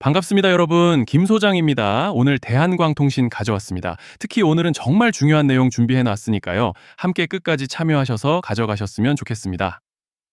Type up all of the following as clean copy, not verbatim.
반갑습니다, 여러분. 김 소장입니다. 오늘 대한광통신 가져왔습니다. 특히 오늘은 정말 중요한 내용 준비해 놨으니까요. 함께 끝까지 참여하셔서 가져가셨으면 좋겠습니다.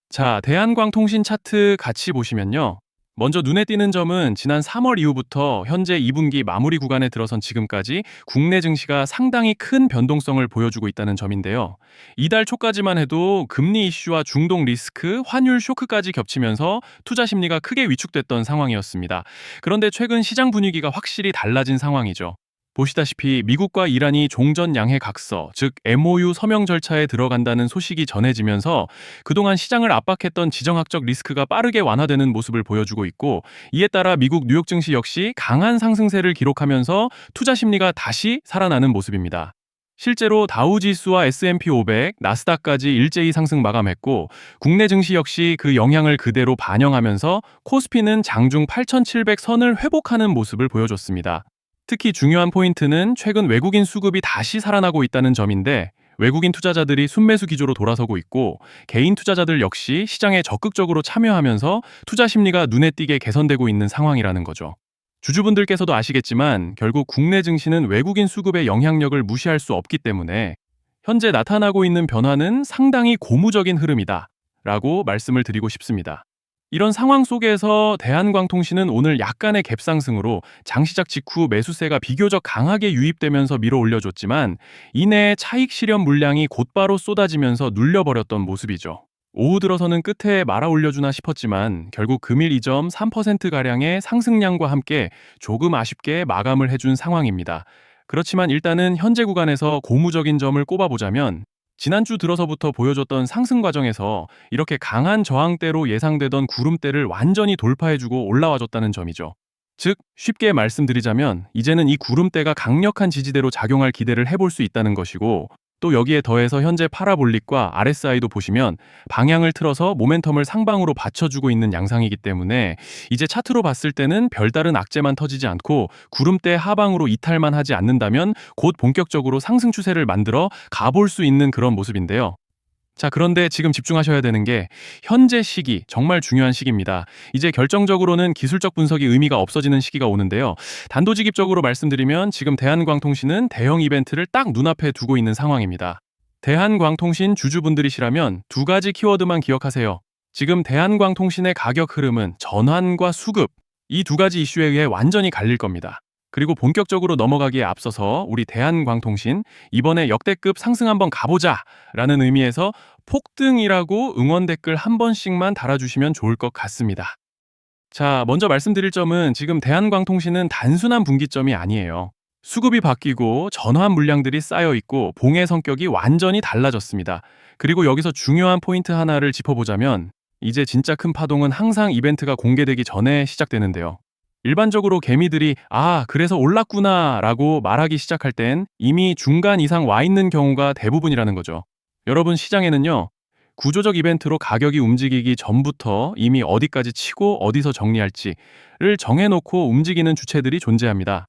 자, 대한광통신 차트 같이 보시면요. 먼저 눈에 띄는 점은 지난 3월 이후부터 현재 2분기 마무리 구간에 들어선 지금까지 국내 증시가 상당히 큰 변동성을 보여주고 있다는 점인데요. 이달 초까지만 해도 금리 이슈와 중동 리스크, 환율 쇼크까지 겹치면서 투자 심리가 크게 위축됐던 상황이었습니다. 그런데 최근 시장 분위기가 확실히 달라진 상황이죠. 보시다시피 미국과 이란이 종전 양해 각서, 즉 MOU 서명 절차에 들어간다는 소식이 전해지면서 그동안 시장을 압박했던 지정학적 리스크가 빠르게 완화되는 모습을 보여주고 있고, 이에 따라 미국 뉴욕 증시 역시 강한 상승세를 기록하면서 투자 심리가 다시 살아나는 모습입니다. 실제로 다우지수와 S&P 500, 나스닥까지 일제히 상승 마감했고, 국내 증시 역시 그 영향을 그대로 반영하면서 코스피는 장중 8,700선을 회복하는 모습을 보여줬습니다. 특히 중요한 포인트는 최근 외국인 수급이 다시 살아나고 있다는 점인데, 외국인 투자자들이 순매수 기조로 돌아서고 있고, 개인 투자자들 역시 시장에 적극적으로 참여하면서 투자 심리가 눈에 띄게 개선되고 있는 상황이라는 거죠. 주주분들께서도 아시겠지만 결국 국내 증시는 외국인 수급의 영향력을 무시할 수 없기 때문에 현재 나타나고 있는 변화는 상당히 고무적인 흐름이다 라고 말씀을 드리고 싶습니다. 이런 상황 속에서 대한광통신은 오늘 약간의 갭상승으로 장시작 직후 매수세가 비교적 강하게 유입되면서 밀어 올려줬지만, 이내 차익 실현 물량이 곧바로 쏟아지면서 눌려버렸던 모습이죠. 오후 들어서는 끝에 말아 올려주나 싶었지만 결국 금일 이 점 3%가량의 상승량과 함께 조금 아쉽게 마감을 해준 상황입니다. 그렇지만 일단은 현재 구간에서 고무적인 점을 꼽아보자면, 지난주 들어서부터 보여줬던 상승 과정에서 이렇게 강한 저항대로 예상되던 구름대를 완전히 돌파해주고 올라와줬다는 점이죠. 즉, 쉽게 말씀드리자면 이제는 이 구름대가 강력한 지지대로 작용할 기대를 해볼 수 있다는 것이고, 또 여기에 더해서 현재 파라볼릭과 RSI도 보시면 방향을 틀어서 모멘텀을 상방으로 받쳐주고 있는 양상이기 때문에 이제 차트로 봤을 때는 별다른 악재만 터지지 않고 구름대 하방으로 이탈만 하지 않는다면 곧 본격적으로 상승 추세를 만들어 가볼 수 있는 그런 모습인데요. 자, 그런데 지금 집중하셔야 되는 게 현재 시기, 정말 중요한 시기입니다. 이제 결정적으로는 기술적 분석이 의미가 없어지는 시기가 오는데요. 단도직입적으로 말씀드리면 지금 대한광통신은 대형 이벤트를 딱 눈앞에 두고 있는 상황입니다. 대한광통신 주주분들이시라면 두 가지 키워드만 기억하세요. 지금 대한광통신의 가격 흐름은 전환과 수급, 이 두 가지 이슈에 의해 완전히 갈릴 겁니다. 그리고 본격적으로 넘어가기에 앞서서 우리 대한광통신 이번에 역대급 상승 한번 가보자 라는 의미에서 폭등이라고 응원 댓글 한 번씩만 달아주시면 좋을 것 같습니다. 자, 먼저 말씀드릴 점은 지금 대한광통신은 단순한 분기점이 아니에요. 수급이 바뀌고 전환 물량들이 쌓여 있고 봉의 성격이 완전히 달라졌습니다. 그리고 여기서 중요한 포인트 하나를 짚어보자면, 이제 진짜 큰 파동은 항상 이벤트가 공개되기 전에 시작되는데요. 일반적으로 개미들이 그래서 올랐구나 라고 말하기 시작할 땐 이미 중간 이상 와 있는 경우가 대부분이라는 거죠. 여러분, 시장에는요, 구조적 이벤트로 가격이 움직이기 전부터 이미 어디까지 치고 어디서 정리할지를 정해놓고 움직이는 주체들이 존재합니다.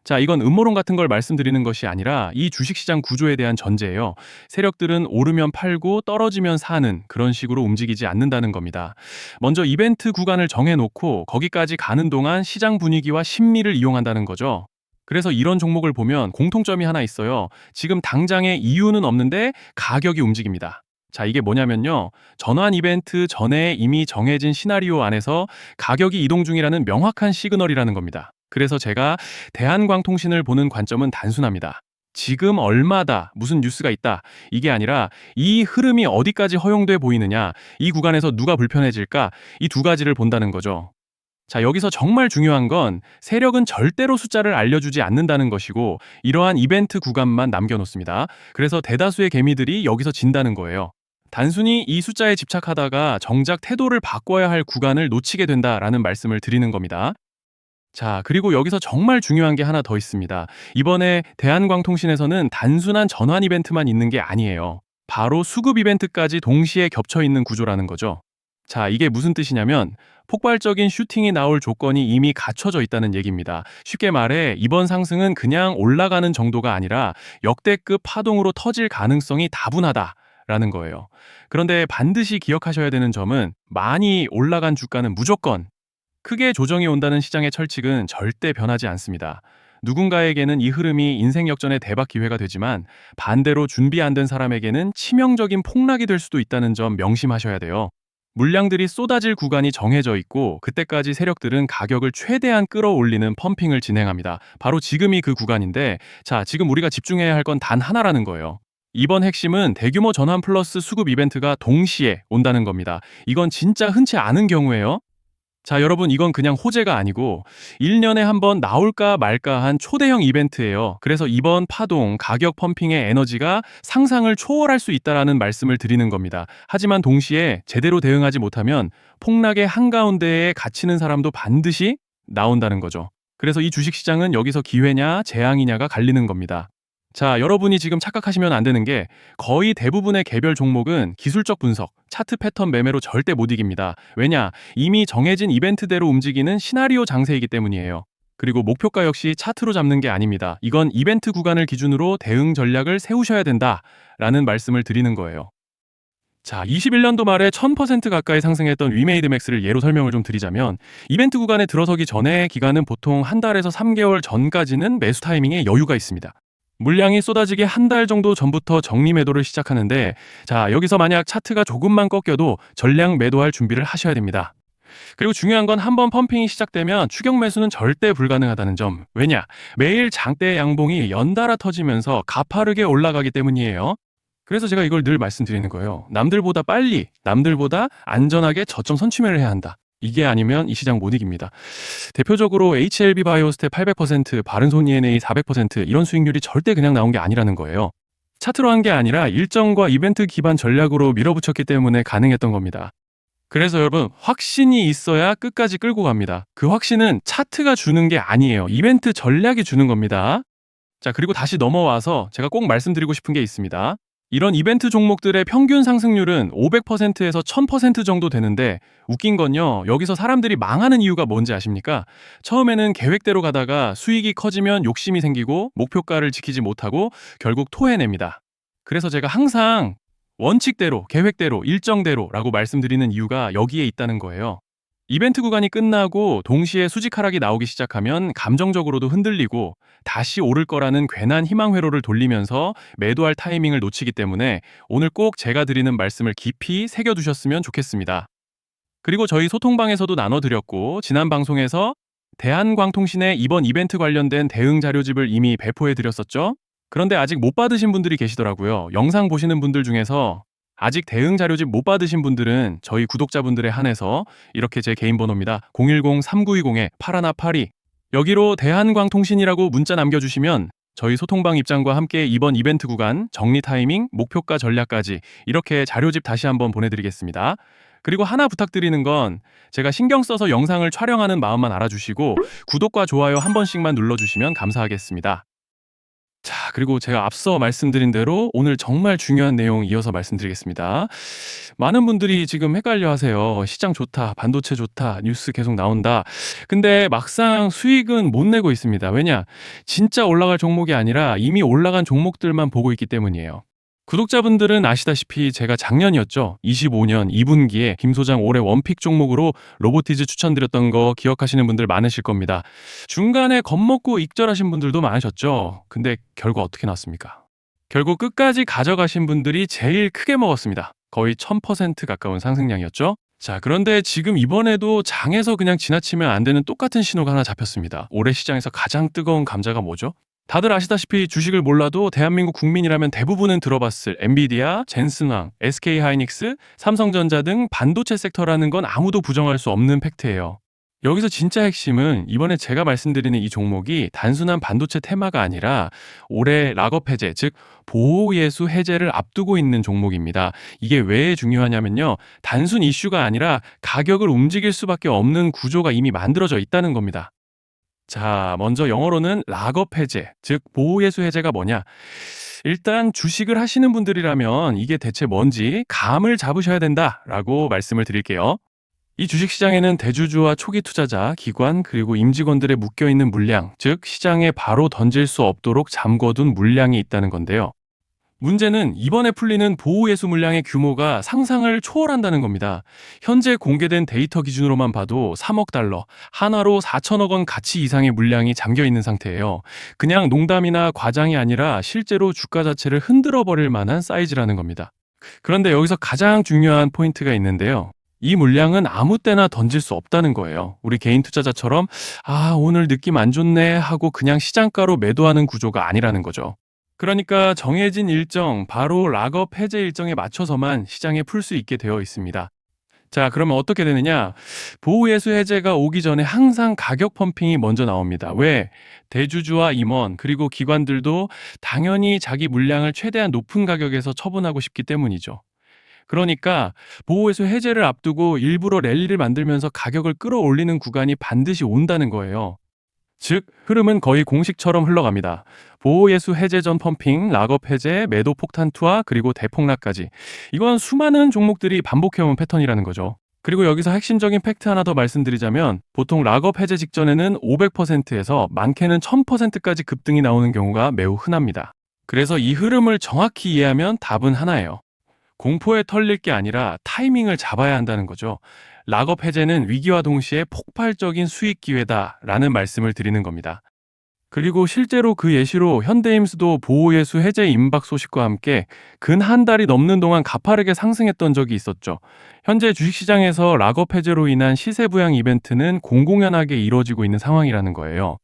자, 이건 음모론 같은 걸 말씀드리는 것이 아니라 이 주식시장 구조에 대한 전제예요. 세력들은 오르면 팔고 떨어지면 사는 그런 식으로 움직이지 않는다는 겁니다. 먼저 이벤트 구간을 정해놓고 거기까지 가는 동안 시장 분위기와 심리를 이용한다는 거죠. 그래서 이런 종목을 보면 공통점이 하나 있어요. 지금 당장의 이유는 없는데 가격이 움직입니다. 자, 이게 뭐냐면요, 전환 이벤트 전에 이미 정해진 시나리오 안에서 가격이 이동 중이라는 명확한 시그널이라는 겁니다. 그래서 제가 대한광통신을 보는 관점은 단순합니다. 지금 얼마다, 무슨 뉴스가 있다, 이게 아니라 이 흐름이 어디까지 허용돼 보이느냐, 이 구간에서 누가 불편해질까, 이 두 가지를 본다는 거죠. 자, 여기서 정말 중요한 건 세력은 절대로 숫자를 알려주지 않는다는 것이고, 이러한 이벤트 구간만 남겨놓습니다. 그래서 대다수의 개미들이 여기서 진다는 거예요. 단순히 이 숫자에 집착하다가 정작 태도를 바꿔야 할 구간을 놓치게 된다라는 말씀을 드리는 겁니다. 자, 그리고 여기서 정말 중요한 게 하나 더 있습니다. 이번에 대한광통신에서는 단순한 전환 이벤트만 있는 게 아니에요. 바로 수급 이벤트까지 동시에 겹쳐 있는 구조라는 거죠. 자, 이게 무슨 뜻이냐면 폭발적인 슈팅이 나올 조건이 이미 갖춰져 있다는 얘기입니다. 쉽게 말해 이번 상승은 그냥 올라가는 정도가 아니라 역대급 파동으로 터질 가능성이 다분하다라는 거예요. 그런데 반드시 기억하셔야 되는 점은 많이 올라간 주가는 무조건 크게 조정이 온다는 시장의 철칙은 절대 변하지 않습니다. 누군가에게는 이 흐름이 인생 역전의 대박 기회가 되지만 반대로 준비 안 된 사람에게는 치명적인 폭락이 될 수도 있다는 점 명심하셔야 돼요. 물량들이 쏟아질 구간이 정해져 있고 그때까지 세력들은 가격을 최대한 끌어올리는 펌핑을 진행합니다. 바로 지금이 그 구간인데 자, 지금 우리가 집중해야 할 건 단 하나라는 거예요. 이번 핵심은 대규모 전환 플러스 수급 이벤트가 동시에 온다는 겁니다. 이건 진짜 흔치 않은 경우예요. 자, 여러분, 이건 그냥 호재가 아니고 1년에 한 번 나올까 말까 한 초대형 이벤트예요. 그래서 이번 파동, 가격 펌핑의 에너지가 상상을 초월할 수 있다라는 말씀을 드리는 겁니다. 하지만 동시에 제대로 대응하지 못하면 폭락의 한가운데에 갇히는 사람도 반드시 나온다는 거죠. 그래서 이 주식시장은 여기서 기회냐 재앙이냐가 갈리는 겁니다. 자, 여러분이 지금 착각하시면 안 되는 게 거의 대부분의 개별 종목은 기술적 분석, 차트 패턴 매매로 절대 못 이깁니다. 왜냐? 이미 정해진 이벤트대로 움직이는 시나리오 장세이기 때문이에요. 그리고 목표가 역시 차트로 잡는 게 아닙니다. 이건 이벤트 구간을 기준으로 대응 전략을 세우셔야 된다라는 말씀을 드리는 거예요. 자, 21년도 말에 1000% 가까이 상승했던 위메이드맥스를 예로 설명을 좀 드리자면 이벤트 구간에 들어서기 전에 기간은 보통 한 달에서 3개월 전까지는 매수 타이밍에 여유가 있습니다. 물량이 쏟아지기 한 달 정도 전부터 정리 매도를 시작하는데 자, 여기서 만약 차트가 조금만 꺾여도 전량 매도할 준비를 하셔야 됩니다. 그리고 중요한 건 한번 펌핑이 시작되면 추격 매수는 절대 불가능하다는 점. 왜냐? 매일 장대 양봉이 연달아 터지면서 가파르게 올라가기 때문이에요. 그래서 제가 이걸 늘 말씀드리는 거예요. 남들보다 빨리, 남들보다 안전하게 저점 선취매를 해야 한다. 이게 아니면 이 시장 못 이깁니다. 대표적으로 HLB 바이오스텝 800%, 바른손 ENA 400% 이런 수익률이 절대 그냥 나온 게 아니라는 거예요. 차트로 한 게 아니라 일정과 이벤트 기반 전략으로 밀어붙였기 때문에 가능했던 겁니다. 그래서 여러분, 확신이 있어야 끝까지 끌고 갑니다. 그 확신은 차트가 주는 게 아니에요. 이벤트 전략이 주는 겁니다. 자, 그리고 다시 넘어와서 제가 꼭 말씀드리고 싶은 게 있습니다. 이런 이벤트 종목들의 평균 상승률은 500%에서 1000% 정도 되는데 웃긴 건요, 여기서 사람들이 망하는 이유가 뭔지 아십니까? 처음에는 계획대로 가다가 수익이 커지면 욕심이 생기고 목표가를 지키지 못하고 결국 토해냅니다. 그래서 제가 항상 원칙대로, 계획대로, 일정대로라고 말씀드리는 이유가 여기에 있다는 거예요. 이벤트 구간이 끝나고 동시에 수직 하락이 나오기 시작하면 감정적으로도 흔들리고 다시 오를 거라는 괜한 희망 회로를 돌리면서 매도할 타이밍을 놓치기 때문에 오늘 꼭 제가 드리는 말씀을 깊이 새겨두셨으면 좋겠습니다. 그리고 저희 소통방에서도 나눠드렸고 지난 방송에서 대한광통신의 이번 이벤트 관련된 대응 자료집을 이미 배포해드렸었죠? 그런데 아직 못 받으신 분들이 계시더라고요. 영상 보시는 분들 중에서 아직 대응 자료집 못 받으신 분들은 저희 구독자분들에 한해서 이렇게 제 개인 번호입니다. 010-3920-8182 여기로 대한광통신이라고 문자 남겨주시면 저희 소통방 입장과 함께 이번 이벤트 구간, 정리 타이밍, 목표가 전략까지 이렇게 자료집 다시 한번 보내드리겠습니다. 그리고 하나 부탁드리는 건 제가 신경 써서 영상을 촬영하는 마음만 알아주시고 구독과 좋아요 한 번씩만 눌러주시면 감사하겠습니다. 자, 그리고 제가 앞서 말씀드린 대로 오늘 정말 중요한 내용 이어서 말씀드리겠습니다. 많은 분들이 지금 헷갈려 하세요. 시장 좋다, 반도체 좋다, 뉴스 계속 나온다. 근데 막상 수익은 못 내고 있습니다. 왜냐? 진짜 올라갈 종목이 아니라 이미 올라간 종목들만 보고 있기 때문이에요. 구독자분들은 아시다시피 제가 작년이었죠. 25년 2분기에 김 소장 올해 원픽 종목으로 로보티즈 추천드렸던 거 기억하시는 분들 많으실 겁니다. 중간에 겁먹고 익절하신 분들도 많으셨죠. 근데 결과 어떻게 났습니까? 결국 끝까지 가져가신 분들이 제일 크게 먹었습니다. 거의 1000% 가까운 상승량이었죠. 자, 그런데 지금 이번에도 장에서 그냥 지나치면 안 되는 똑같은 신호가 하나 잡혔습니다. 올해 시장에서 가장 뜨거운 감자가 뭐죠? 다들 아시다시피 주식을 몰라도 대한민국 국민이라면 대부분은 들어봤을 엔비디아, 젠슨왕, SK하이닉스, 삼성전자 등 반도체 섹터라는 건 아무도 부정할 수 없는 팩트예요. 여기서 진짜 핵심은 이번에 제가 말씀드리는 이 종목이 단순한 반도체 테마가 아니라 올해 락업 해제, 즉 보호예수 해제를 앞두고 있는 종목입니다. 이게 왜 중요하냐면요. 단순 이슈가 아니라 가격을 움직일 수밖에 없는 구조가 이미 만들어져 있다는 겁니다. 자, 먼저 영어로는 락업 해제, 즉 보호예수 해제가 뭐냐? 일단 주식을 하시는 분들이라면 이게 대체 뭔지 감을 잡으셔야 된다라고 말씀을 드릴게요. 이 주식시장에는 대주주와 초기 투자자, 기관, 그리고 임직원들의 묶여있는 물량, 즉 시장에 바로 던질 수 없도록 잠궈둔 물량이 있다는 건데요. 문제는 이번에 풀리는 보호예수 물량의 규모가 상상을 초월한다는 겁니다. 현재 공개된 데이터 기준으로만 봐도 3억 달러, 하나로 4천억 원 가치 이상의 물량이 잠겨 있는 상태예요. 그냥 농담이나 과장이 아니라 실제로 주가 자체를 흔들어 버릴 만한 사이즈라는 겁니다. 그런데 여기서 가장 중요한 포인트가 있는데요. 이 물량은 아무 때나 던질 수 없다는 거예요. 우리 개인 투자자처럼 오늘 느낌 안 좋네 하고 그냥 시장가로 매도하는 구조가 아니라는 거죠. 그러니까 정해진 일정, 바로 락업 해제 일정에 맞춰서만 시장에 풀 수 있게 되어 있습니다. 자, 그러면 어떻게 되느냐? 보호예수 해제가 오기 전에 항상 가격 펌핑이 먼저 나옵니다. 왜? 대주주와 임원, 그리고 기관들도 당연히 자기 물량을 최대한 높은 가격에서 처분하고 싶기 때문이죠. 그러니까 보호예수 해제를 앞두고 일부러 랠리를 만들면서 가격을 끌어올리는 구간이 반드시 온다는 거예요. 즉, 흐름은 거의 공식처럼 흘러갑니다. 보호예수 해제 전 펌핑, 락업 해제, 매도 폭탄 투하, 그리고 대폭락까지. 이건 수많은 종목들이 반복해온 패턴이라는 거죠. 그리고 여기서 핵심적인 팩트 하나 더 말씀드리자면 보통 락업 해제 직전에는 500%에서 많게는 1000%까지 급등이 나오는 경우가 매우 흔합니다. 그래서 이 흐름을 정확히 이해하면 답은 하나예요. 공포에 털릴 게 아니라 타이밍을 잡아야 한다는 거죠. 락업 해제는 위기와 동시에 폭발적인 수익 기회다라는 말씀을 드리는 겁니다. 그리고 실제로 그 예시로 현대임수도 보호예수 해제 임박 소식과 함께 근 한 달이 넘는 동안 가파르게 상승했던 적이 있었죠. 현재 주식시장에서 락업 해제로 인한 시세 부양 이벤트는 공공연하게 이루어지고 있는 상황이라는 거예요.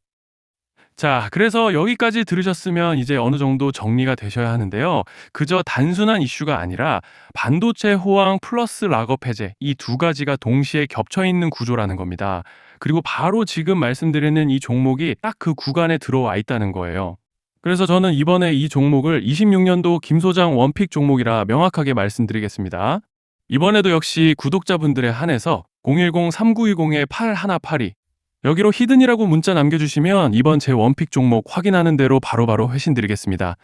자, 그래서 여기까지 들으셨으면 이제 어느 정도 정리가 되셔야 하는데요. 그저 단순한 이슈가 아니라 반도체 호황 플러스 락업 해제 이 두 가지가 동시에 겹쳐 있는 구조라는 겁니다. 그리고 바로 지금 말씀드리는 이 종목이 딱 그 구간에 들어와 있다는 거예요. 그래서 저는 이번에 이 종목을 26년도 김 소장 원픽 종목이라 명확하게 말씀드리겠습니다. 이번에도 역시 구독자분들에 한해서 010-3920-8182 여기로 히든이라고 문자 남겨주시면 이번 제 원픽 종목 확인하는 대로 바로바로 회신 드리겠습니다.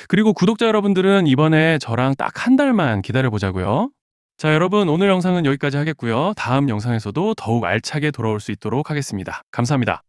그리고 구독자 여러분들은 이번에 저랑 딱 한 달만 기다려보자고요. 자, 여러분 오늘 영상은 여기까지 하겠고요. 다음 영상에서도 더욱 알차게 돌아올 수 있도록 하겠습니다. 감사합니다.